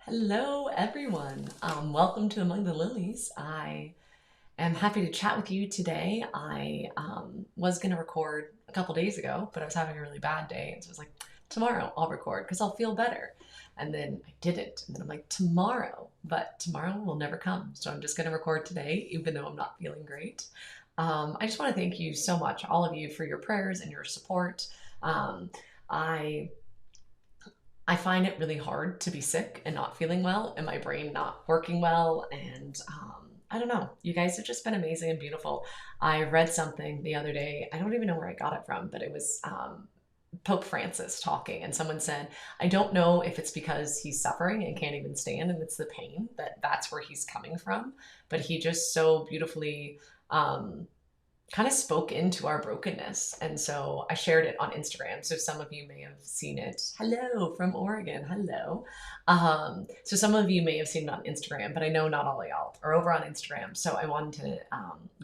Hello, everyone. Welcome to Among the Lilies. I am happy to chat with you today. I was going to record a couple days ago, but I was having a really bad day. And so I was like, tomorrow I'll record because I'll feel better. And then I didn't. And then I'm like, tomorrow. But tomorrow will never come. So I'm just going to record today, even though I'm not feeling great. I just want to thank you so much, all of you, for your prayers and your support. Um, I I find it really hard to be sick and not feeling well and my brain not working well. And I don't know. You guys have just been amazing and beautiful. I read something the other day. I don't even know where I got it from, but it was Pope Francis talking. And someone said, I don't know if it's because he's suffering and can't even stand and it's the pain that's where he's coming from. But he just so beautifully um, kind of spoke into our brokenness. And so I shared it on Instagram. So some of you may have seen it. Hello from Oregon. Hello. So some of you may have seen it on Instagram, but I know not all of y'all are over on Instagram. So I wanted to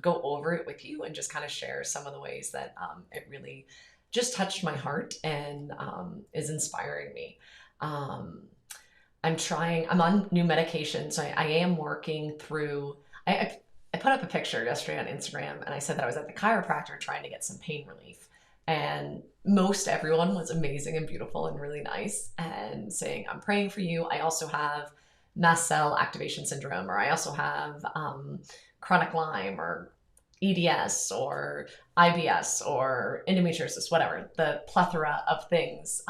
go over it with you and just kind of share some of the ways that it really just touched my heart and is inspiring me. Um, I'm on new medication. So I am working through, I put up a picture yesterday on Instagram and I said that I was at the chiropractor trying to get some pain relief. And most everyone was amazing and beautiful and really nice and saying, I'm praying for you. I also have mast cell activation syndrome, or I also have chronic Lyme, or EDS, or IBS, or endometriosis, whatever, the plethora of things.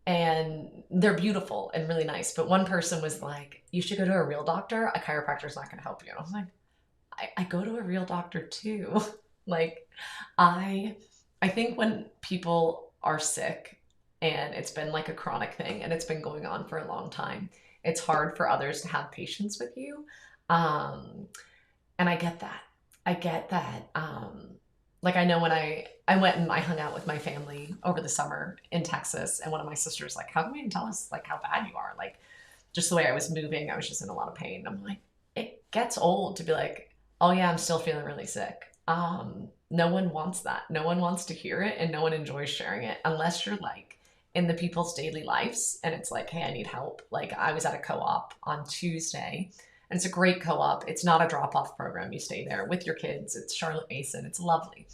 And they're beautiful and really nice. But one person was like, you should go to a real doctor. A chiropractor's not going to help you. And I was like, I go to a real doctor too. like, I, I think when people are sick and it's been like a chronic thing and it's been going on for a long time, it's hard for others to have patience with you. Um, and I get that. I get that. Like I know when I went and I hung out with my family over the summer in Texas, and one of my sisters like, how come you didn't tell us like how bad you are? Like just the way I was moving, I was just in a lot of pain. I'm like, it gets old to be like, oh yeah, I'm still feeling really sick. No one wants that. No one wants to hear it, and no one enjoys sharing it unless you're like in the people's daily lives and it's like, hey, I need help. Like I was at a co-op on Tuesday, and it's a great co-op. It's not a drop-off program. You stay there with your kids. It's Charlotte Mason. It's lovely.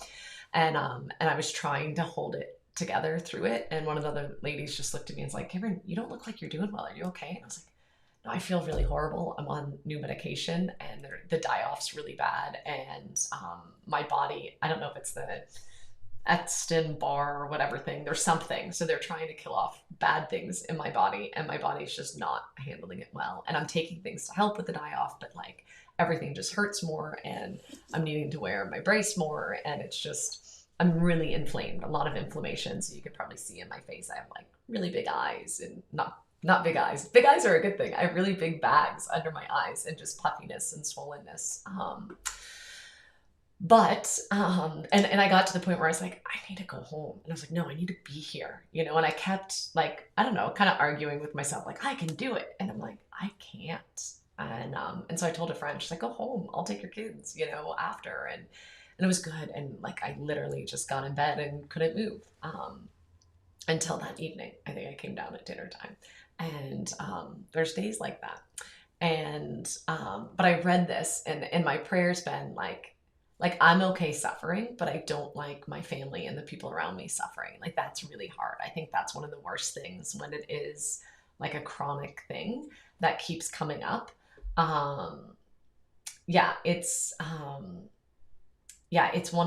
And I was trying to hold it together through it. And one of the other ladies just looked at me and was like, Cameron, you don't look like you're doing well. Are you okay? And I was like, no, I feel really horrible. I'm on new medication and the die-off's really bad. And my body, I don't know if it's the Epstein Barr or whatever thing, there's something. So they're trying to kill off bad things in my body, and my body's just not handling it well. And I'm taking things to help with the die off, but like everything just hurts more, and I'm needing to wear my brace more. And it's just, I'm really inflamed, a lot of inflammation. So you could probably see in my face, I have like really big eyes, and not big eyes. Big eyes are a good thing. I have really big bags under my eyes and just puffiness and swollenness. And I got to the point where I was like, I need to go home. And I was like, no, I need to be here, And I kept like, I don't know, kind of arguing with myself, like, I can do it. And I'm like, I can't. And so I told a friend, she's like, go home. I'll take your kids, after. And it was good. And like, I literally just got in bed and couldn't move until that evening. I think I came down at dinner time. And there's days like that. But I read this, and my prayer's been like I'm okay suffering, but I don't like my family and the people around me suffering. Like that's really hard. I think that's one of the worst things when it is like a chronic thing that keeps coming up. Um, yeah, it's one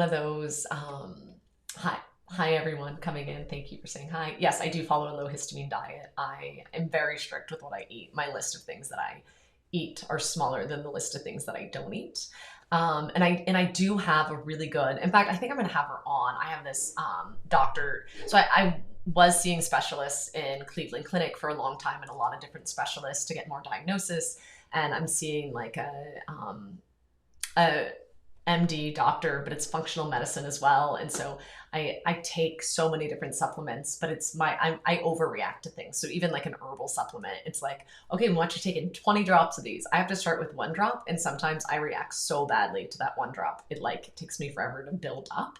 of those. Hi, hi everyone coming in. Thank you for saying hi. Yes, I do follow a low histamine diet. I am very strict with what I eat. My list of things that I eat are smaller than the list of things that I don't eat. And I do have a really good. In fact, I think I'm going to have her on. I have this doctor. So I was seeing specialists in Cleveland Clinic for a long time, and a lot of different specialists to get more diagnosis. And I'm seeing like a MD doctor, but it's functional medicine as well. And so I take so many different supplements, but I overreact to things. So even like an herbal supplement, it's like, okay, we want you taking 20 drops of these. I have to start with one drop. And sometimes I react so badly to that one drop. It like takes me forever to build up.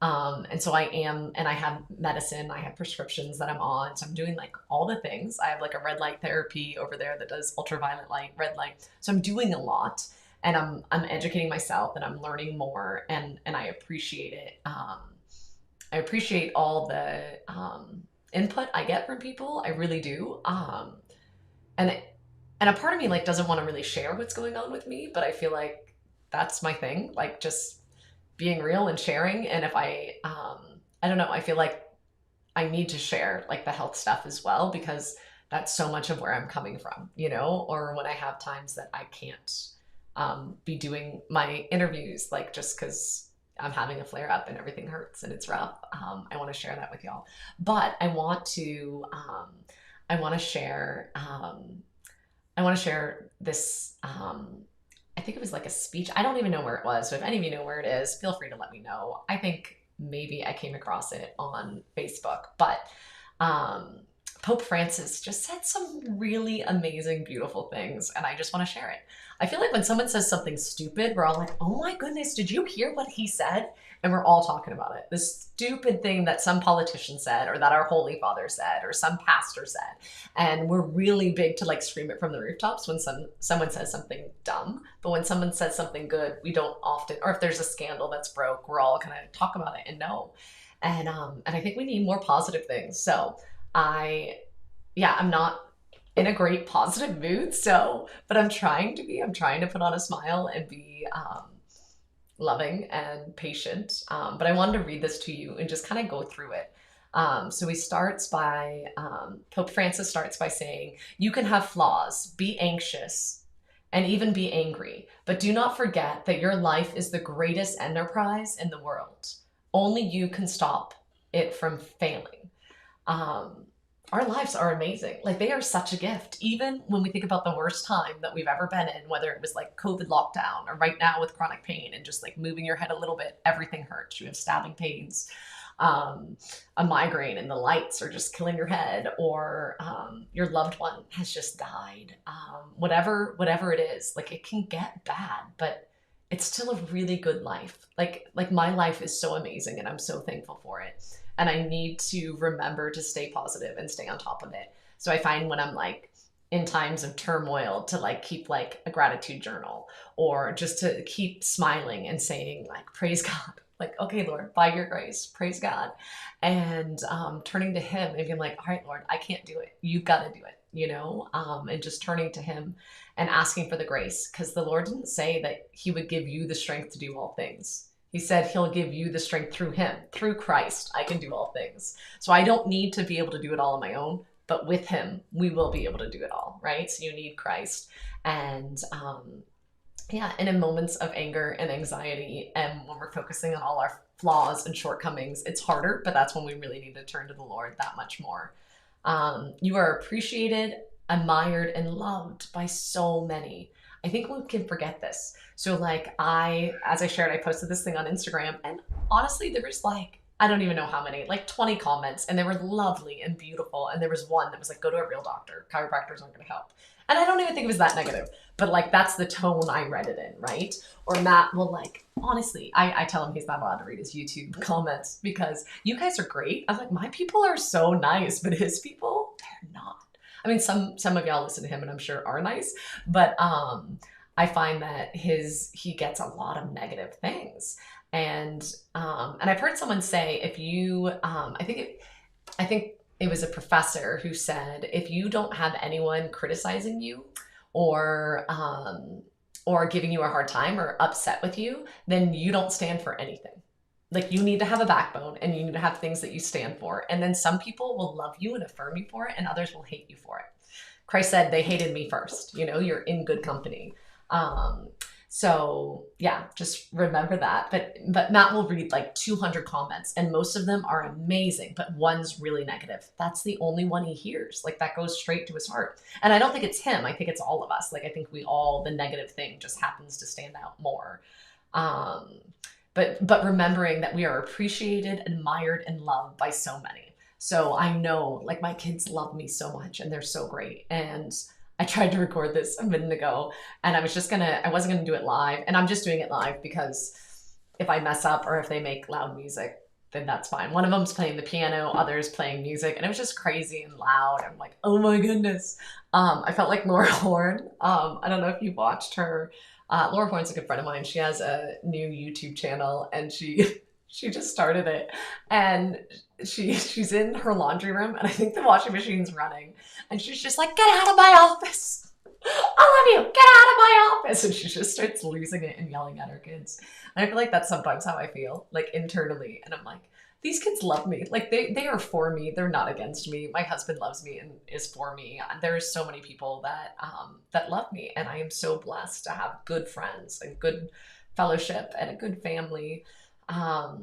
And so I am, and I have medicine, I have prescriptions that I'm on. So I'm doing like all the things. I have like a red light therapy over there that does ultraviolet light, red light. So I'm doing a lot, and I'm educating myself, and I'm learning more, and I appreciate it. I appreciate all the input I get from people. I really do. And and a part of me like doesn't want to really share what's going on with me, but I feel like that's my thing, like just being real and sharing. And if I don't know, I feel like I need to share like the health stuff as well, because that's so much of where I'm coming from, or when I have times that I can't be doing my interviews, like just because I'm having a flare up and everything hurts and it's rough. I want to share that with y'all, but I want to share, I want to share this. I think it was like a speech. I don't even know where it was. So if any of you know where it is, feel free to let me know. I think maybe I came across it on Facebook, but um, Pope Francis just said some really amazing, beautiful things, and I just want to share it. I feel like when someone says something stupid, we're all like, oh my goodness, did you hear what he said? And we're all talking about it. This stupid thing that some politician said, or that our Holy Father said, or some pastor said. And we're really big to like scream it from the rooftops when someone says something dumb. But when someone says something good, we don't often, or if there's a scandal that's broke, we're all kind of talk about it and know. And I think we need more positive things. So I, yeah, I'm not in a great positive mood. So, but I'm trying to be. I'm trying to put on a smile and be loving and patient. But I wanted to read this to you and just kind of go through it. So he starts by, Pope Francis starts by saying, you can have flaws, be anxious, and even be angry, but do not forget that your life is the greatest enterprise in the world. Only you can stop it from failing. Um, our lives are amazing. Like they are such a gift. Even when we think about the worst time that we've ever been in, whether it was like COVID lockdown or right now with chronic pain and just like moving your head a little bit, everything hurts. You have stabbing pains, um, a migraine, and the lights are just killing your head, or your loved one has just died. Whatever it is, like it can get bad, but it's still a really good life. Like my life is so amazing, and I'm so thankful for it. And I need to remember to stay positive and stay on top of it. So I find when I'm like in times of turmoil to like keep like a gratitude journal, or just to keep smiling and saying like, praise God, like, okay, Lord, by your grace, praise God. And turning to him and being like, all right, Lord, I can't do it. You've got to do it, and just turning to him and asking for the grace, because the Lord didn't say that he would give you the strength to do all things. He said he'll give you the strength through him, through Christ. I can do all things. So I don't need to be able to do it all on my own, but with him, we will be able to do it all, right? So you need Christ. And yeah, and in moments of anger and anxiety, and when we're focusing on all our flaws and shortcomings, it's harder, but that's when we really need to turn to the Lord that much more. You are appreciated, admired, and loved by so many. I think we can forget this. So like as I shared, I posted this thing on Instagram, and honestly, there was like, I don't even know how many, like 20 comments, and they were lovely and beautiful. And there was one that was like, go to a real doctor. Chiropractors aren't going to help. And I don't even think it was that negative, but like, that's the tone I read it in, right? Or Matt will like, honestly, I tell him he's not allowed to read his YouTube comments because you guys are great. I'm like, my people are so nice, but his people, they're not. I mean, some of y'all listen to him and I'm sure are nice, but I find that he gets a lot of negative things. And I've heard someone say, if you I think it was a professor who said, if you don't have anyone criticizing you, or or giving you a hard time or upset with you, then you don't stand for anything. Like you need to have a backbone, and you need to have things that you stand for. And then some people will love you and affirm you for it, and others will hate you for it. Christ said they hated me first. You're in good company. So yeah, just remember that. But Matt will read like 200 comments, and most of them are amazing, but one's really negative. That's the only one he hears. Like that goes straight to his heart. And I don't think it's him. I think it's all of us. Like I think the negative thing just happens to stand out more. But remembering that we are appreciated, admired, and loved by so many. So I know like my kids love me so much, and they're so great. And I tried to record this a minute ago, and I wasn't gonna do it live, and I'm just doing it live because if I mess up or if they make loud music, then that's fine. One of them's playing the piano, others playing music, and it was just crazy and loud. I'm like, oh my goodness. I felt like Laura Horn. I don't know if you've watched her. Laura Horn's a good friend of mine. She has a new YouTube channel, and she she just started it, and she's in her laundry room, and I think the washing machine's running, and she's just like, "Get out of my office! All of you, get out of my office!" And she just starts losing it and yelling at her kids. And I feel like that's sometimes how I feel, like internally. And I'm like, these kids love me. Like they are for me. They're not against me. My husband loves me and is for me. There's so many people that that love me, and I am so blessed to have good friends and good fellowship and a good family.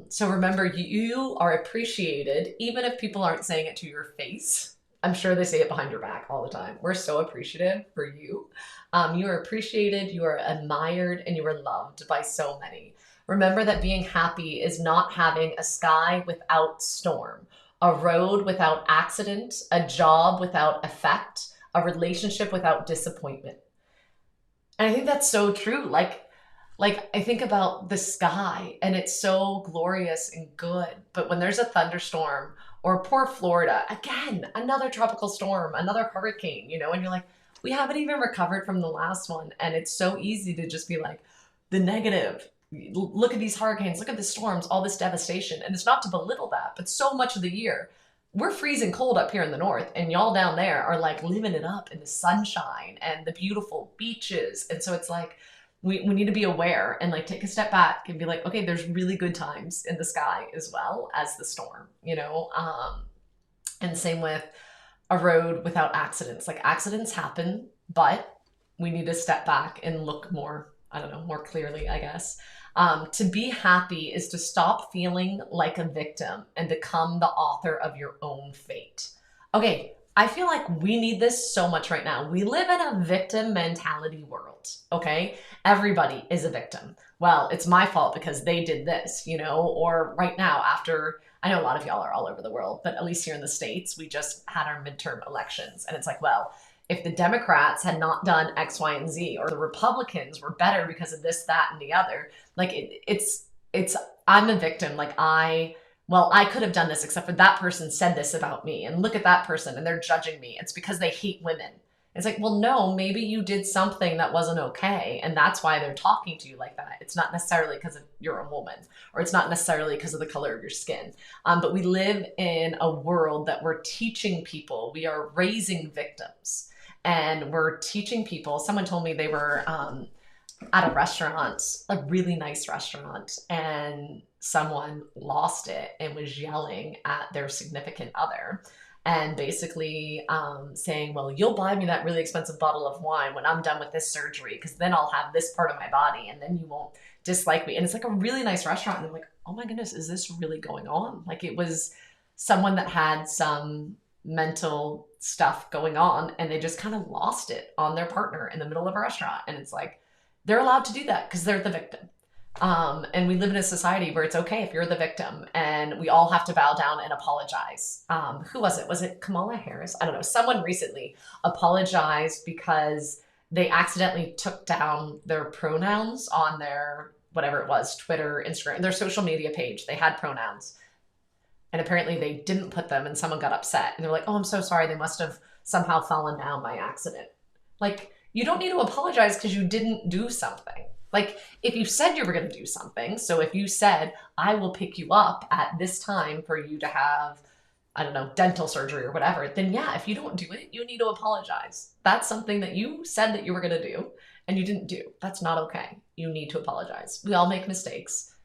So remember, you are appreciated, even if people aren't saying it to your face. I'm sure they say it behind your back all the time. We're so appreciative for you. You are appreciated, you are admired, and you are loved by so many. Remember that being happy is not having a sky without storm, a road without accident, a job without effect, a relationship without disappointment. And I think that's so true. Like I think about the sky and it's so glorious and good, but when there's a thunderstorm or poor Florida, again, another tropical storm, another hurricane, and you're like, we haven't even recovered from the last one, and it's so easy to just be like the negative. Look at these hurricanes, look at the storms, all this devastation. And it's not to belittle that, but so much of the year we're freezing cold up here in the north, and y'all down there are like living it up in the sunshine and the beautiful beaches. And so it's like we need to be aware and like take a step back and be like, okay, there's really good times in the sky as well as the storm. And same with a road without accidents. Like accidents happen, but we need to step back and look more, I don't know, more clearly, I guess. To be happy is to stop feeling like a victim and become the author of your own fate. Okay, I feel like we need this so much right now. We live in a victim mentality world, okay? Everybody is a victim. Well, it's my fault because they did this, or right now after, I know a lot of y'all are all over the world, but at least here in the States, we just had our midterm elections. And it's like, well, if the Democrats had not done X, Y, and Z, or the Republicans were better because of this, that, and the other, like it's, I'm a victim. Like I could have done this except for that person said this about me, and look at that person and they're judging me. It's because they hate women. It's like, well, no, maybe you did something that wasn't okay, and that's why they're talking to you like that. It's not necessarily because you're a woman, or it's not necessarily because of the color of your skin. But we live in a world that we're teaching people. We are raising victims, and we're teaching people. Someone told me they were at a restaurant, a really nice restaurant, and someone lost it and was yelling at their significant other and basically saying, well, you'll buy me that really expensive bottle of wine when I'm done with this surgery, because then I'll have this part of my body and then you won't dislike me. And it's like a really nice restaurant. And I'm like, oh my goodness, is this really going on? Like it was someone that had some mental stuff going on, and they just kind of lost it on their partner in the middle of a restaurant. And it's like, they're allowed to do that because they're the victim. And we live in a society where it's okay if you're the victim, and we all have to bow down and apologize. Who was it? Was it Kamala Harris? I don't know. Someone recently apologized because they accidentally took down their pronouns on their, whatever it was, Twitter, Instagram, their social media page. They had pronouns, and apparently they didn't put them, and someone got upset. And they're like, oh, I'm so sorry. They must have somehow fallen down by accident. Like, you don't need to apologize because you didn't do something. Like, if you said you were going to do something, so if you said, I will pick you up at this time for you to have, I don't know, dental surgery or whatever, then yeah, if you don't do it, you need to apologize. That's something that you said that you were going to do and you didn't do. That's not okay. You need to apologize. We all make mistakes.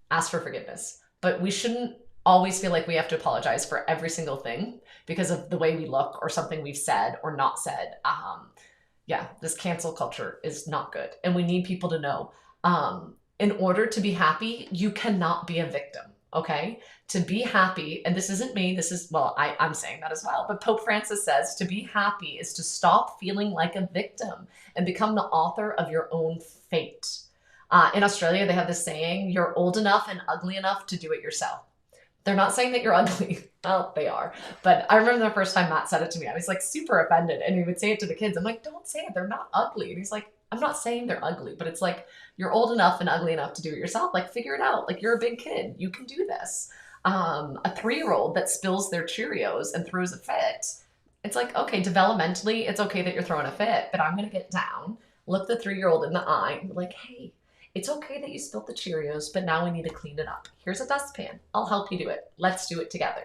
Ask for forgiveness. But we shouldn't always feel like we have to apologize for every single thing because of the way we look or something we've said or not said. Yeah, this cancel culture is not good. And we need people to know, in order to be happy, you cannot be a victim, okay? To be happy, and this isn't me, this is, well, I'm saying that as well, but Pope Francis says to be happy is to stop feeling like a victim and become the author of your own fate. In Australia, they have this saying, you're old enough and ugly enough to do it yourself. They're not saying that you're ugly. Well, they are. But I remember the first time Matt said it to me, I was like super offended. And he would say it to the kids. I'm like, don't say it. They're not ugly. And he's like, I'm not saying they're ugly, but it's like, you're old enough and ugly enough to do it yourself. Like, figure it out. Like, you're a big kid. You can do this. A 3-year-old that spills their Cheerios and throws a fit, it's like, okay, developmentally, it's okay that you're throwing a fit, but I'm going to get down, look the 3-year-old in the eye, and be like, hey, it's okay that you spilled the Cheerios, but now we need to clean it up. Here's a dustpan. I'll help you do it. Let's do it together.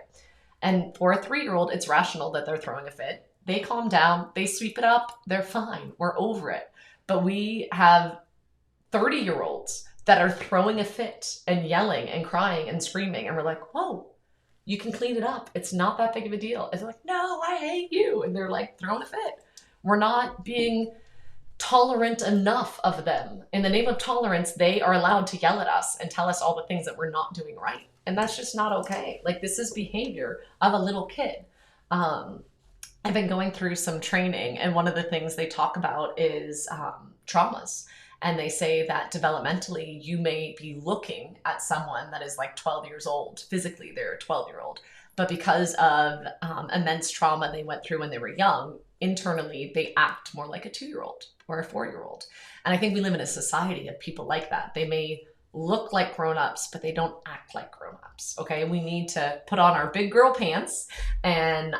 And for a 3-year-old, it's rational that they're throwing a fit. They calm down, they sweep it up, they're fine. We're over it. But we have 30-year-olds that are throwing a fit and yelling and crying and screaming. And we're like, whoa, you can clean it up. It's not that big of a deal. It's like, no, I hate you. And they're like throwing a fit. We're not being tolerant enough of them. In the name of tolerance, they are allowed to yell at us and tell us all the things that we're not doing right. And that's just not okay. Like, this is behavior of a little kid. Um, I've been going through some training, and one of the things they talk about is traumas. And they say that developmentally, you may be looking at someone that is like 12 years old. Physically, they're a 12-year-old. But because of immense trauma they went through when they were young, internally, they act more like a 2-year-old or a 4-year-old. And I think we live in a society of people like that. They may look like grown-ups, but they don't act like grown-ups. Okay, we need to put on our big girl pants and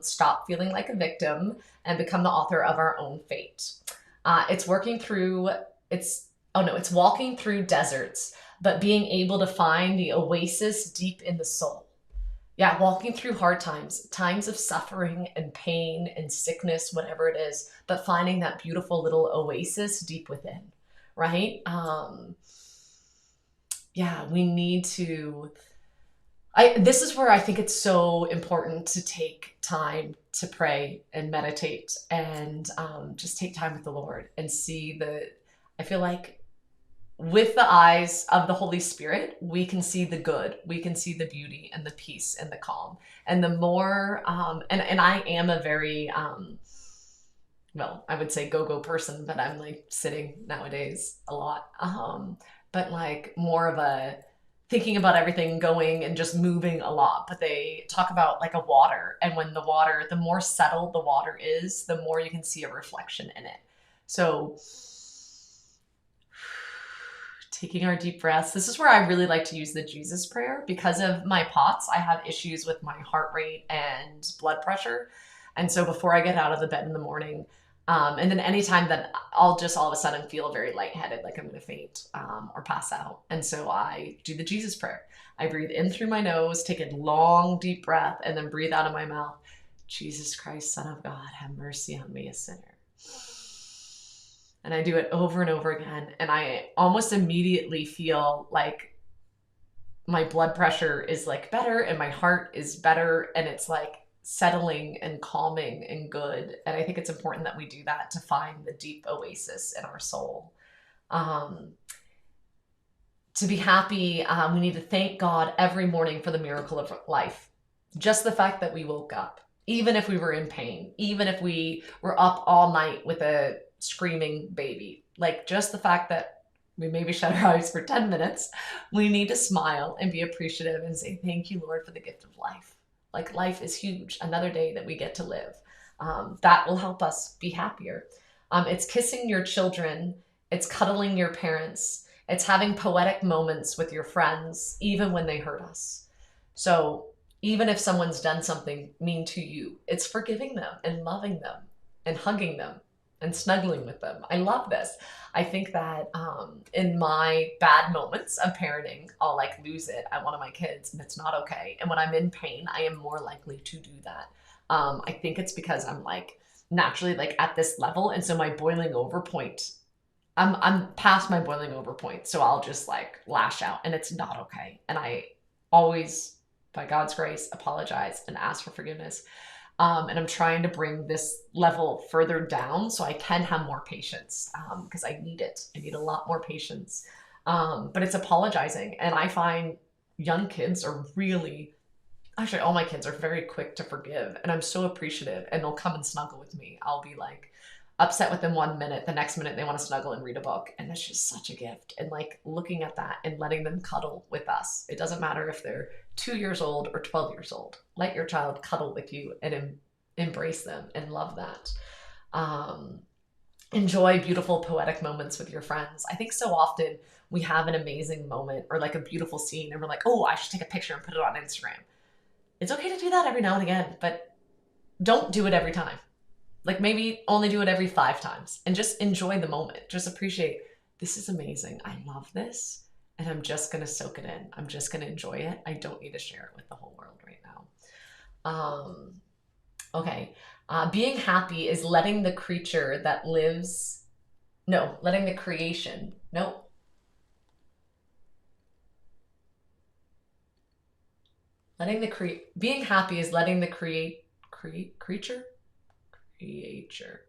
stop feeling like a victim and become the author of our own fate. It's working through, it's walking through deserts, but being able to find the oasis deep in the soul. Yeah, walking through hard times, times of suffering and pain and sickness, whatever it is, but finding that beautiful little oasis deep within, right? Yeah, we need to. This is where I think it's so important to take time to pray and meditate and just take time with the Lord and see I feel like with the eyes of the Holy Spirit, we can see the good, we can see the beauty and the peace and the calm. And the more, and I am a very, well, I would say go-go person, but I'm like sitting nowadays a lot. But like more of a thinking about everything going and just moving a lot. But they talk about like a water, and when the more settled the water is, the more you can see a reflection in it. So taking our deep breaths. This is where I really like to use the Jesus prayer. Because of my POTS, I have issues with my heart rate and blood pressure. And so before I get out of the bed in the morning, and then anytime that I'll just all of a sudden feel very lightheaded, like I'm going to faint or pass out. And so I do the Jesus prayer. I breathe in through my nose, take a long, deep breath, and then breathe out of my mouth. Jesus Christ, Son of God, have mercy on me, a sinner. And I do it over and over again. And I almost immediately feel like my blood pressure is like better and my heart is better. And it's like settling and calming and good. And I think it's important that we do that to find the deep oasis in our soul. To be happy, we need to thank God every morning for the miracle of life. Just the fact that we woke up, even if we were in pain, even if we were up all night with a screaming baby, like just the fact that we maybe shut our eyes for 10 minutes, we need to smile and be appreciative and say, thank you, Lord, for the gift of life. Like, life is huge. Another day that we get to live. That will help us be happier. It's kissing your children. It's cuddling your parents. It's having poetic moments with your friends, even when they hurt us. So even if someone's done something mean to you, it's forgiving them and loving them and hugging them and snuggling with them. I love this. I think that in my bad moments of parenting, I'll like lose it at one of my kids, and it's not okay. And when I'm in pain, I am more likely to do that. I think it's because I'm like naturally like at this level, and so my boiling over point, I'm past my boiling over point, so I'll just like lash out, and it's not okay. And I always, by God's grace, apologize and ask for forgiveness. And I'm trying to bring this level further down so I can have more patience, because I need it. I need a lot more patience. But it's apologizing. And I find young kids are really, actually all my kids are very quick to forgive. And I'm so appreciative. And they'll come and snuggle with me. I'll be like upset with them 1 minute. The next minute they want to snuggle and read a book. And it's just such a gift. And like looking at that and letting them cuddle with us. It doesn't matter if they're 2 years old or 12 years old. Let your child cuddle with you and embrace them and love that. enjoy beautiful poetic moments with your friends. I think so often we have an amazing moment or like a beautiful scene and we're like, oh, I should take a picture and put it on Instagram. It's okay to do that every now and again, but don't do it every time. Like maybe only do it every 5 times and just enjoy the moment. Just appreciate this is amazing. I love this. And I'm just going to soak it in. I'm just going to enjoy it. I don't need to share it with the whole world right now. Okay. Being happy is letting the creature that lives, no, letting the creation, no, being happy is letting the creature? Creature.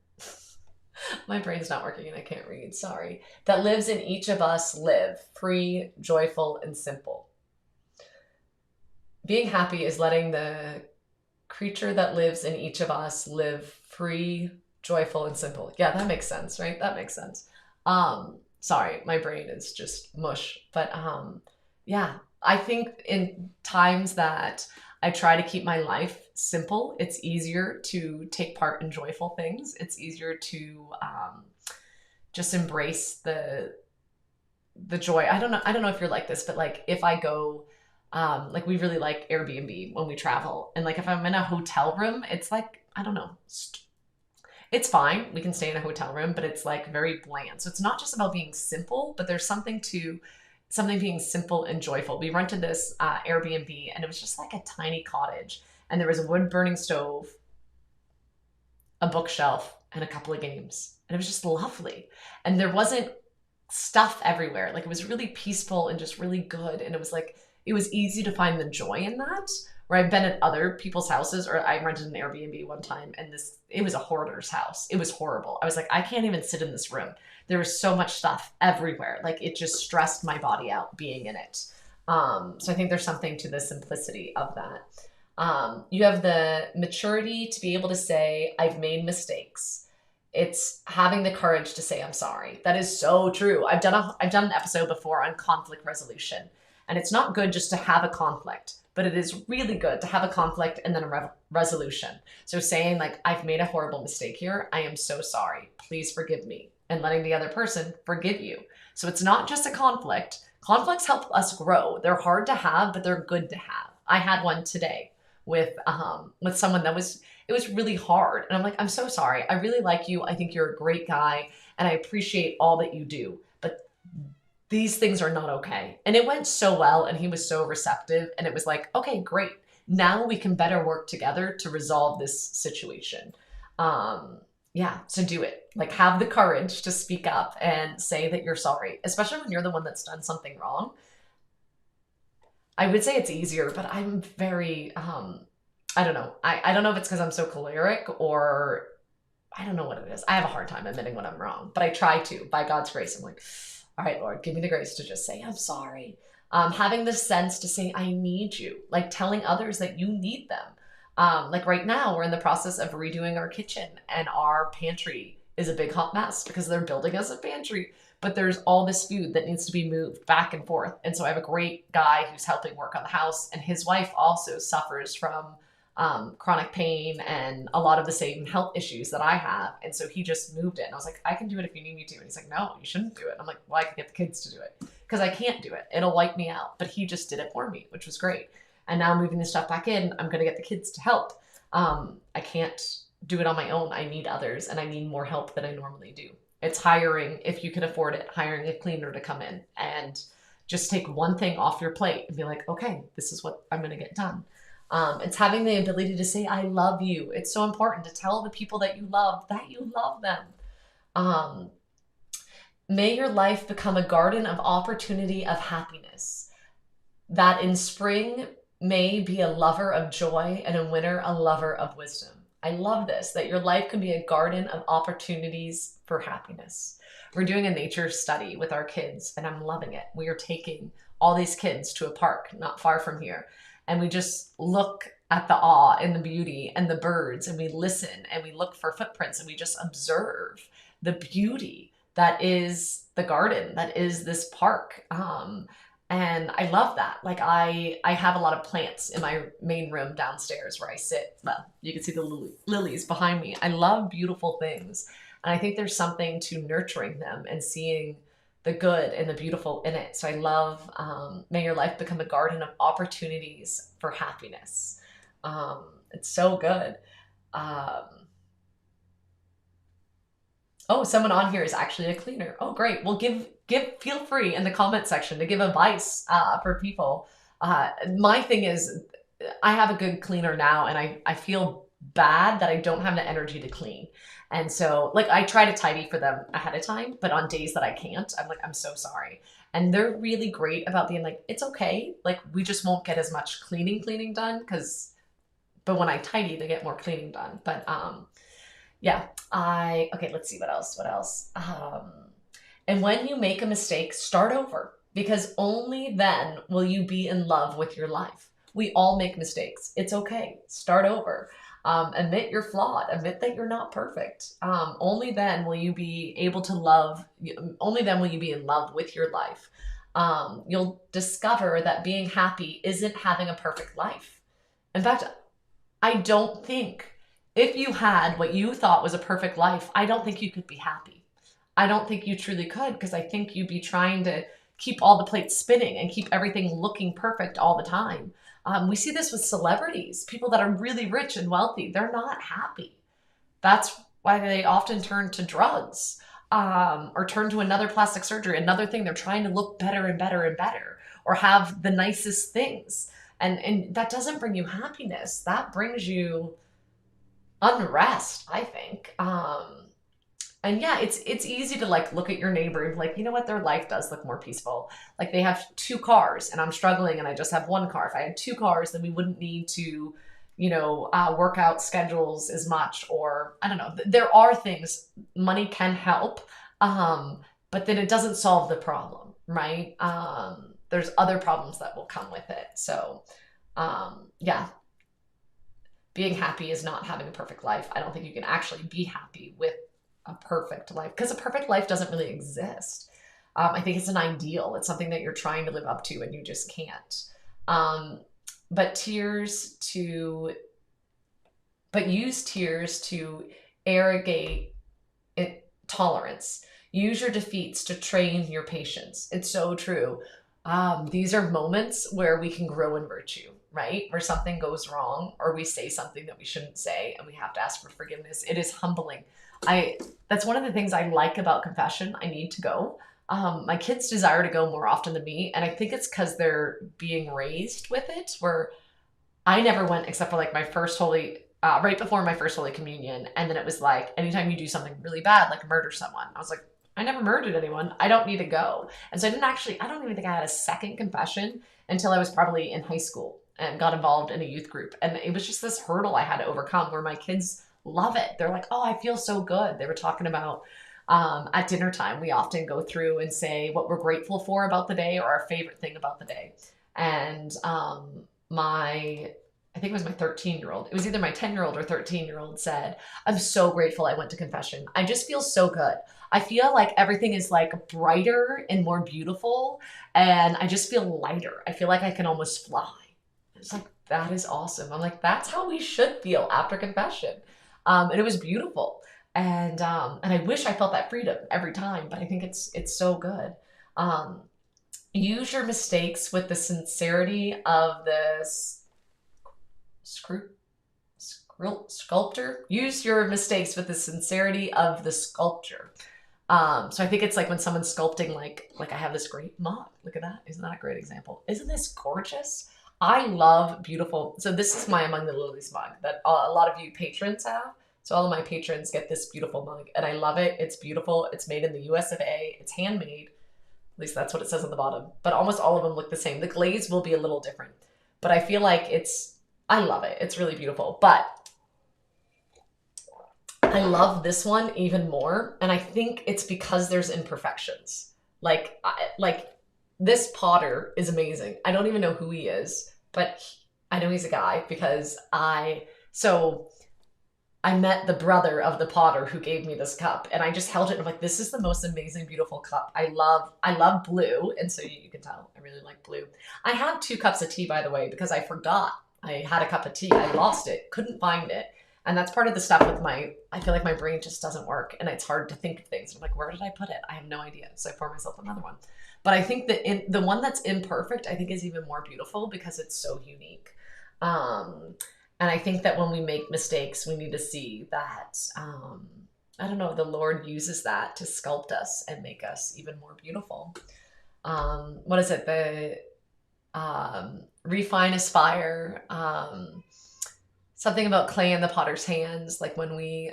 My brain's not working and I can't read, sorry. That lives in each of us live, free, joyful, and simple. Being happy is letting the creature that lives in each of us live free, joyful, and simple. Yeah, that makes sense, right? That makes sense. Sorry, my brain is just mush. But yeah, I think in times that I try to keep my life simple, it's easier to take part in joyful things. It's easier to just embrace the joy. I don't know if you're like this, but like if I go like we really like Airbnb when we travel. And like if I'm in a hotel room, it's like, I don't know, it's fine. We can stay in a hotel room, but it's like very bland. So it's not just about being simple, but there's something being simple and joyful. We rented this Airbnb and it was just like a tiny cottage. And there was a wood burning stove, a bookshelf, and a couple of games. And it was just lovely. And there wasn't stuff everywhere. Like it was really peaceful and just really good. And it was like, it was easy to find the joy in that. Where I've been at other people's houses, or I rented an Airbnb one time and it was a hoarder's house. It was horrible. I was like, I can't even sit in this room. There was so much stuff everywhere. Like it just stressed my body out being in it. So I think there's something to the simplicity of that. You have the maturity to be able to say, I've made mistakes. It's having the courage to say, I'm sorry. That is so true. I've done an episode before on conflict resolution, and it's not good just to have a conflict, but it is really good to have a conflict and then a resolution. So saying like, I've made a horrible mistake here. I am so sorry. Please forgive me, and letting the other person forgive you. So it's not just a conflict. Conflicts help us grow. They're hard to have, but they're good to have. I had one today with someone it was really hard. And I'm like, I'm so sorry. I really like you. I think you're a great guy and I appreciate all that you do. But these things are not okay. And it went so well and he was so receptive and it was like, okay, great. Now we can better work together to resolve this situation. Yeah, so do it. Like have the courage to speak up and say that you're sorry, especially when you're the one that's done something wrong. I would say it's easier, but I'm very, I don't know. I don't know if it's because I'm so choleric or I don't know what it is. I have a hard time admitting when I'm wrong, but I try to, by God's grace. I'm like, all right, Lord, give me the grace to just say, I'm sorry. Having the sense to say, I need you, like telling others that you need them. Like right now, we're in the process of redoing our kitchen and our pantry is a big hot mess because they're building us a pantry, but there's all this food that needs to be moved back and forth. And so I have a great guy who's helping work on the house, and his wife also suffers from chronic pain and a lot of the same health issues that I have. And so he just moved it. And I was like, I can do it if you need me to. And he's like, no, you shouldn't do it. I'm like, well, I can get the kids to do it because I can't do it. It'll wipe me out. But he just did it for me, which was great. And now moving the stuff back in, I'm going to get the kids to help. I can't do it on my own. I need others and I need more help than I normally do. It's hiring, if you can afford it, hiring a cleaner to come in and just take one thing off your plate and be like, okay, this is what I'm going to get done. It's having the ability to say, I love you. It's so important to tell the people that you love them. May your life become a garden of opportunity of happiness, that in spring may be a lover of joy and in winter a lover of wisdom. I love this, that your life can be a garden of opportunities for happiness. We're doing a nature study with our kids and I'm loving it. We are taking all these kids to a park not far from here. And we just look at the awe and the beauty and the birds and we listen and we look for footprints and we just observe the beauty that is the garden, that is this park. And I love that. Like I have a lot of plants in my main room downstairs where I sit. Well, you can see the lilies behind me. I love beautiful things. And I think there's something to nurturing them and seeing the good and the beautiful in it. So I love, may your life become a garden of opportunities for happiness. It's so good. Um, oh, someone on here is actually a cleaner. Oh, great. Well, feel free in the comment section to give advice for people. My thing is, I have a good cleaner now, and I feel bad that I don't have the energy to clean. And so, like, I try to tidy for them ahead of time, but on days that I can't, I'm like, I'm so sorry. And they're really great about being like, it's okay. Like, we just won't get as much cleaning done but when I tidy, they get more cleaning done. But yeah, okay, let's see what else. And when you make a mistake, start over, because only then will you be in love with your life. We all make mistakes. It's okay. Start over. Admit you're flawed. Admit that you're not perfect. Only then will you be able to love. Only then will you be in love with your life. You'll discover that being happy isn't having a perfect life. In fact, I don't think if you had what you thought was a perfect life, I don't think you could be happy. I don't think you truly could, because I think you'd be trying to keep all the plates spinning and keep everything looking perfect all the time. We see this with celebrities, people that are really rich and wealthy. They're not happy. That's why they often turn to drugs, or turn to another plastic surgery, another thing. They're trying to look better and better and better, or have the nicest things. And that doesn't bring you happiness. That brings you unrest, I think. And yeah, it's easy to like look at your neighbor and be like, you know what, their life does look more peaceful. Like they have 2 cars and I'm struggling and I just have 1 car. If I had 2 cars, then we wouldn't need to, work out schedules as much, or I don't know. There are things, money can help, but then it doesn't solve the problem, right? There's other problems that will come with it. So yeah, being happy is not having a perfect life. I don't think you can actually be happy with a perfect life, because a perfect life doesn't really exist. I think it's an ideal. It's something that you're trying to live up to and you just can't. But use tears to irrigate tolerance. Use your defeats to train your patience. It's so true. These are moments where we can grow in virtue, right? Where something goes wrong or we say something that we shouldn't say and we have to ask for forgiveness. It is humbling. That's one of the things I like about confession. I need to go. My kids desire to go more often than me. And I think it's because they're being raised with it, where I never went except for like my first right before my first Holy Communion. And then it was like, anytime you do something really bad, like murder someone, I was like, I never murdered anyone. I don't need to go. And so I don't even think I had a second confession until I was probably in high school and got involved in a youth group. And it was just this hurdle I had to overcome, where my kids love it. They're like, oh, I feel so good. They were talking about at dinner time, we often go through and say what we're grateful for about the day or our favorite thing about the day. And I think it was my 13-year-old. It was either my 10-year-old or 13-year-old said, I'm so grateful I went to confession. I just feel so good. I feel like everything is like brighter and more beautiful. And I just feel lighter. I feel like I can almost fly. It's like, that is awesome. I'm like, that's how we should feel after confession. And it was beautiful. And I wish I felt that freedom every time, but I think it's so good. Use your mistakes with the sincerity of this sculptor. Use your mistakes with the sincerity of the sculpture. So I think it's like when someone's sculpting, like I have this great mug. Look at that. Isn't that a great example? Isn't this gorgeous? I love beautiful. So this is my Among the Lilies mug that a lot of you patrons have. So all of my patrons get this beautiful mug, and I love it. It's beautiful. It's made in the US of A. It's handmade. At least that's what it says on the bottom. But almost all of them look the same. The glaze will be a little different. But I feel like I love it. It's really beautiful. But I love this one even more. And I think it's because there's imperfections. Like this potter is amazing. I don't even know who he is, but I know he's a guy because I met the brother of the potter who gave me this cup, and I just held it and I'm like, this is the most amazing, beautiful cup. I love blue. And so you can tell I really like blue. I have 2 cups of tea, by the way, because I forgot I had a cup of tea. I lost it, couldn't find it. And that's part of the stuff with I feel like my brain just doesn't work and it's hard to think of things. I'm like, where did I put it? I have no idea. So I pour myself another one. But I think that the one that's imperfect, I think is even more beautiful because it's so unique. Um, and I think that when we make mistakes, we need to see that, I don't know, the Lord uses that to sculpt us and make us even more beautiful. What is it? The refine as fire. Something about clay in the potter's hands. When we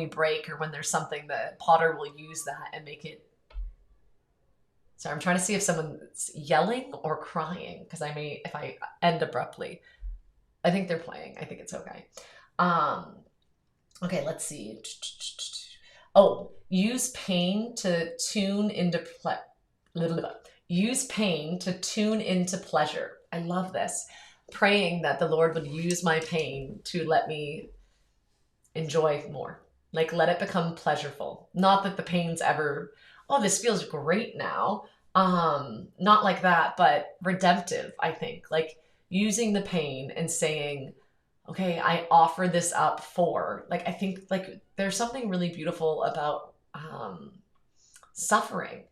break or when there's something, the potter will use that and make it. Sorry, I'm trying to see if someone's yelling or crying because if I end abruptly. I think they're playing. I think it's okay. Okay, let's see. Oh, use pain to tune into use pain to tune into pleasure. I love this. Praying that the Lord would use my pain to let me enjoy more. Like let it become pleasurable. Not that the pain's ever, oh, this feels great now. Not like that, but redemptive, I think. Like using the pain and saying, okay, I offer this up for, like, I think like there's something really beautiful about suffering.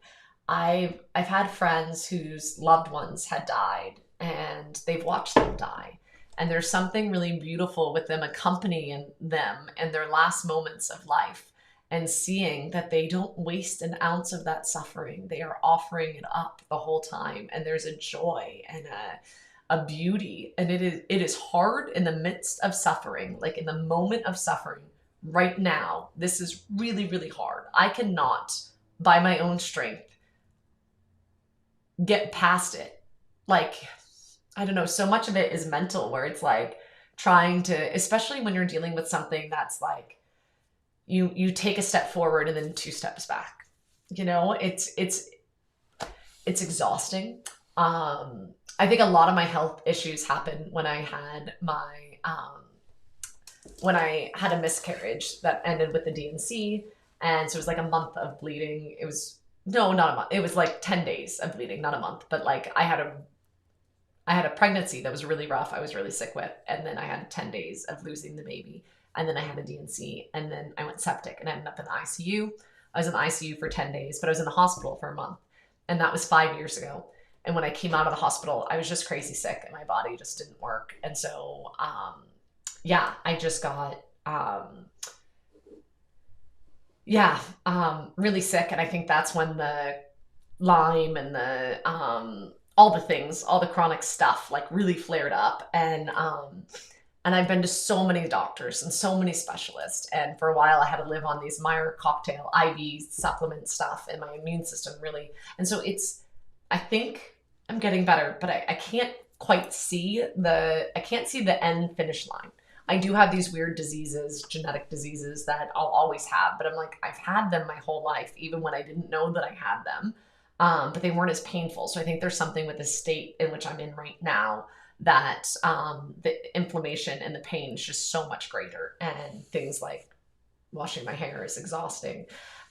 I've had friends whose loved ones had died and they've watched them die. And there's something really beautiful with them accompanying them in their last moments of life and seeing that they don't waste an ounce of that suffering. They are offering it up the whole time. And there's a joy and a beauty. And it is hard in the midst of suffering, like in the moment of suffering right now. This is really, really hard. I cannot, by my own strength, get past it. Like, I don't know, so much of it is mental where it's like trying to, especially when you're dealing with something that's like you take a step forward and then 2 steps back. You know, it's exhausting. I think a lot of my health issues happened when I had a miscarriage that ended with the D&C. And so it was like a month of bleeding. It was, no, not a month. It was like 10 days of bleeding, not a month. But like I had a pregnancy that was really rough. I was really sick with. And then I had 10 days of losing the baby. And then I had a D&C. And then I went septic and ended up in the ICU. I was in the ICU for 10 days, but I was in the hospital for a month. And that was 5 years ago. And when I came out of the hospital, I was just crazy sick and my body just didn't work. And so, yeah, I just got, really sick. And I think that's when the Lyme and the, all the things, all the chronic stuff like really flared up. And I've been to so many doctors and so many specialists. And for a while I had to live on these Meyer cocktail IV supplement stuff and my immune system really. And so I think I'm getting better, but I can't quite see the end finish line. I do have these weird diseases, genetic diseases that I'll always have, but I'm like, I've had them my whole life, even when I didn't know that I had them. But they weren't as painful. So I think there's something with the state in which I'm in right now that the inflammation and the pain is just so much greater. And things like washing my hair is exhausting.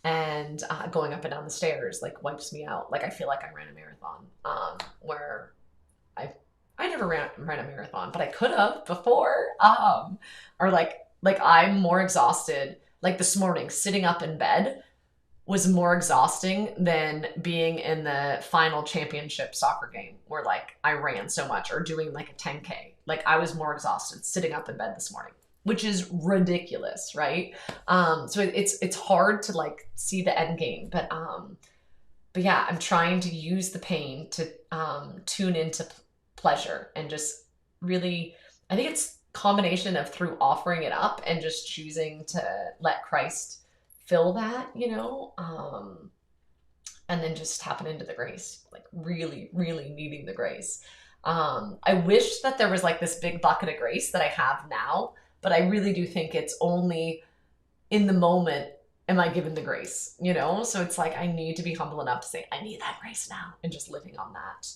And going up and down the stairs like wipes me out. Like I feel like I ran a marathon, where I never ran a marathon, but I could have before. Or like I'm more exhausted. Like this morning, sitting up in bed was more exhausting than being in the final championship soccer game where like I ran so much, or doing like a 10K. Like I was more exhausted sitting up in bed this morning, which is ridiculous, right? So it's hard to like see the end game, but yeah, I'm trying to use the pain to tune into pleasure and just really, I think it's a combination of through offering it up and just choosing to let Christ fill that, and then just tapping into the grace, like really, really needing the grace. I wish that there was like this big bucket of grace that I have now, but I really do think it's only in the moment am I given the grace, So it's like I need to be humble enough to say, I need that grace now, and just living on that.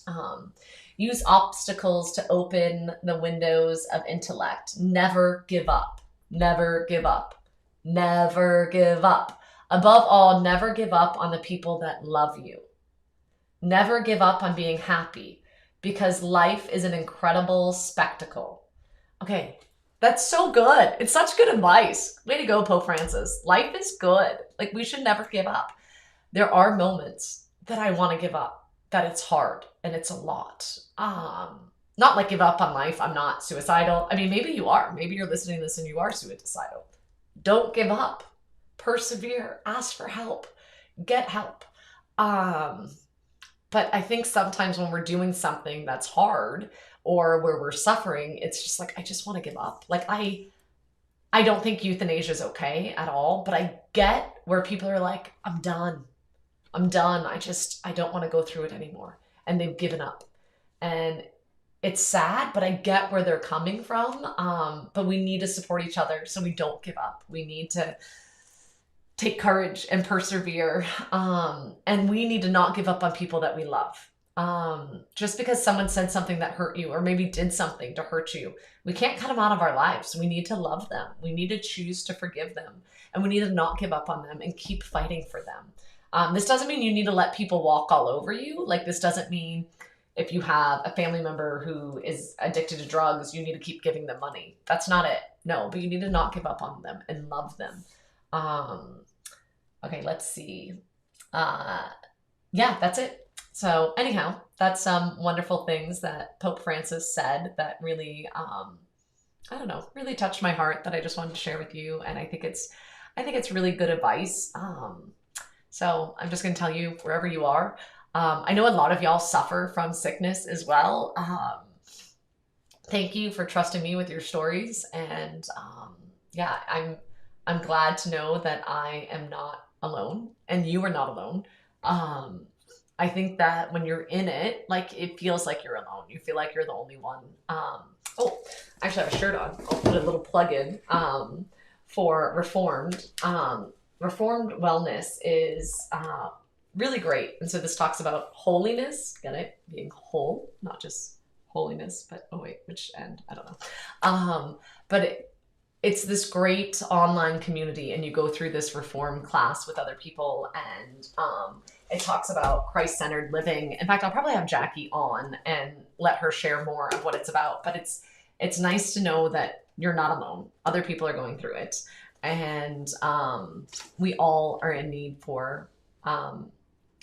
Use obstacles to open the windows of intellect. Never give up. Never give up. Never give up. Above all, never give up on the people that love you. Never give up on being happy, because life is an incredible spectacle. Okay, That's so good. It's such good advice. Way to go, Pope Francis. Life is good. Like, we should never give up. There are moments that I want to give up, that it's hard and it's a lot. Not like give up on life. I'm not suicidal. I mean, maybe you are. Maybe you're listening to this and you are suicidal. Don't give up. Persevere. Ask for help. Get help. Um, but I think sometimes when we're doing something that's hard or where we're suffering, it's just like, I just want to give up. Like, I don't think euthanasia is okay at all, but I get where people are like, I'm done. I'm done. I don't want to go through it anymore. And they've given up. And it's sad, but I get where they're coming from. But we need to support each other so we don't give up. We need to take courage and persevere. And we need to not give up on people that we love. Just because someone said something that hurt you or maybe did something to hurt you, we can't cut them out of our lives. We need to love them. We need to choose to forgive them. And we need to not give up on them and keep fighting for them. This doesn't mean you need to let people walk all over you. Like, this doesn't mean if you have a family member who is addicted to drugs, you need to keep giving them money. That's not it. No, but you need to not give up on them and love them. Okay, let's see. Yeah, that's it. So anyhow, that's some wonderful things that Pope Francis said that really, I don't know, really touched my heart, that I just wanted to share with you. And I think it's really good advice. So I'm just going to tell you, wherever you are, I know a lot of y'all suffer from sickness as well. Thank you for trusting me with your stories. And yeah, I'm glad to know that I am not alone and you are not alone. I think that when you're in it, like, it feels like you're alone. You feel like you're the only one. Oh, actually, I have a shirt on. I'll put a little plug in for Reformed. Reformed wellness is really great. And so this talks about holiness, get it? Being whole, not just holiness, but oh wait, which end? I don't know. But it's this great online community, and you go through this Reformed class with other people, and it talks about Christ-centered living. In fact, I'll probably have Jackie on and let her share more of what it's about. But it's nice to know that you're not alone. Other people are going through it. And we all are in need for,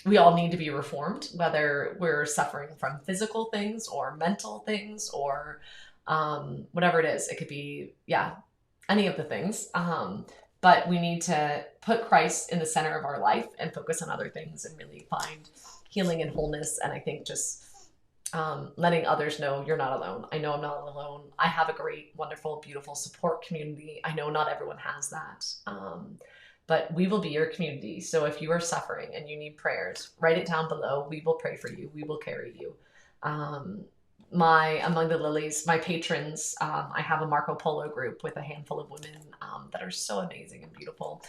we all need to be reformed, whether we're suffering from physical things or mental things or whatever it is. It could be, yeah, any of the things. But we need to put Christ in the center of our life and focus on other things and really find healing and wholeness. And I think just letting others know you're not alone. I know I'm not alone. I have a great, wonderful, beautiful support community. I know not everyone has that. But we will be your community. So if you are suffering and you need prayers, write it down below. We will pray for you. We will carry you. My Among the Lilies, my patrons, I have a Marco Polo group with a handful of women that are so amazing and beautiful.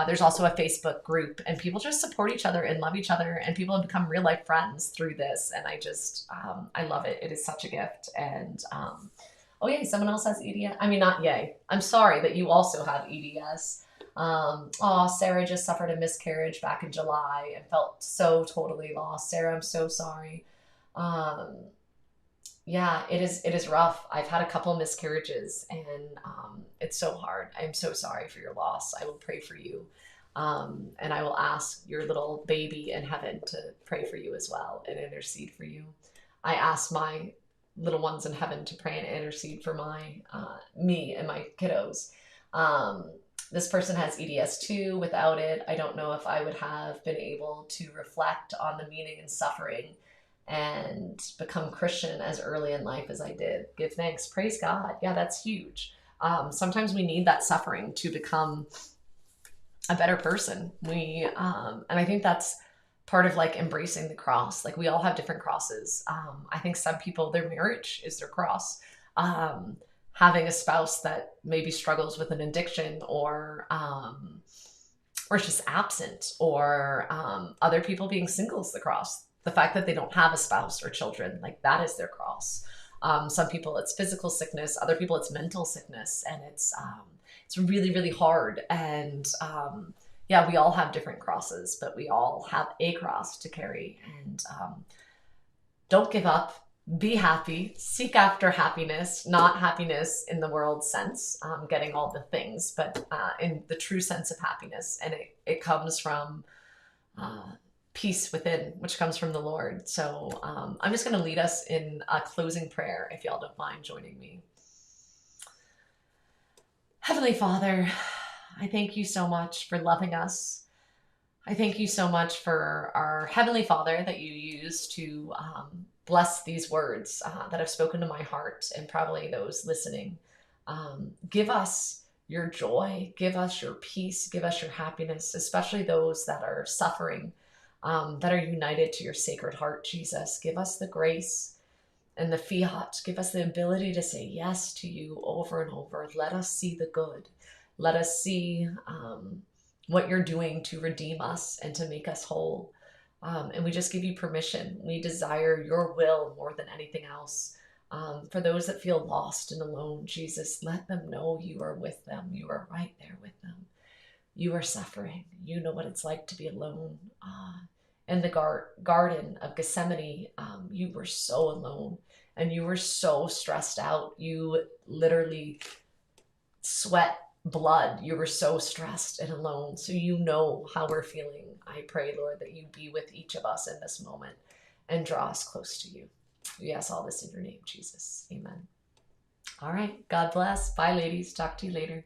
There's also a Facebook group, and people just support each other and love each other, and people have become real life friends through this. And I just, I love it. It is such a gift. And oh yay, someone else has EDS. I mean, not yay. I'm sorry that you also have EDS. Oh, Sarah just suffered a miscarriage back in July and felt so totally lost. Sarah, I'm so sorry. Yeah, it is rough. I've had a couple of miscarriages, and it's so hard. I'm so sorry for your loss. I will pray for you. And I will ask your little baby in heaven to pray for you as well and intercede for you. I ask my little ones in heaven to pray and intercede for me and my kiddos. This person has EDS too. Without it, I don't know if I would have been able to reflect on the meaning and suffering and become Christian as early in life as I did. Give thanks. Praise God. Yeah, that's huge. Sometimes we need that suffering to become a better person. And I think that's part of like embracing the cross. Like, we all have different crosses. I think some people, their marriage is their cross. Having a spouse that maybe struggles with an addiction or is just absent, or other people being single is the cross. The fact that they don't have a spouse or children, like, that is their cross. Some people it's physical sickness, other people it's mental sickness, and it's really, really hard. And yeah, we all have different crosses, but we all have a cross to carry. And don't give up. be happy, seek after happiness, not happiness in the world sense, getting all the things, but in the true sense of happiness. And it comes from uh, peace within, which comes from the Lord. So I'm just going to lead us in a closing prayer, if y'all don't mind joining me. Heavenly Father, I thank you so much for loving us. I thank you so much for our Heavenly Father that you use to bless these words that have spoken to my heart and probably those listening. Give us your joy, give us your peace, give us your happiness, especially those that are suffering, that are united to your sacred heart, Jesus. Give us the grace and the fiat. Give us the ability to say yes to you over and over. Let us see the good. Let us see what you're doing to redeem us and to make us whole. And we just give you permission. We desire your will more than anything else. For those that feel lost and alone, Jesus, let them know you are with them. You are right there with them. You are suffering. You know what it's like to be alone. In the Garden of Gethsemane, you were so alone and you were so stressed out. You literally sweat blood. You were so stressed and alone. So you know how we're feeling. I pray, Lord, that you be with each of us in this moment and draw us close to you. We ask all this in your name, Jesus. Amen. All right. God bless. Bye, ladies. Talk to you later.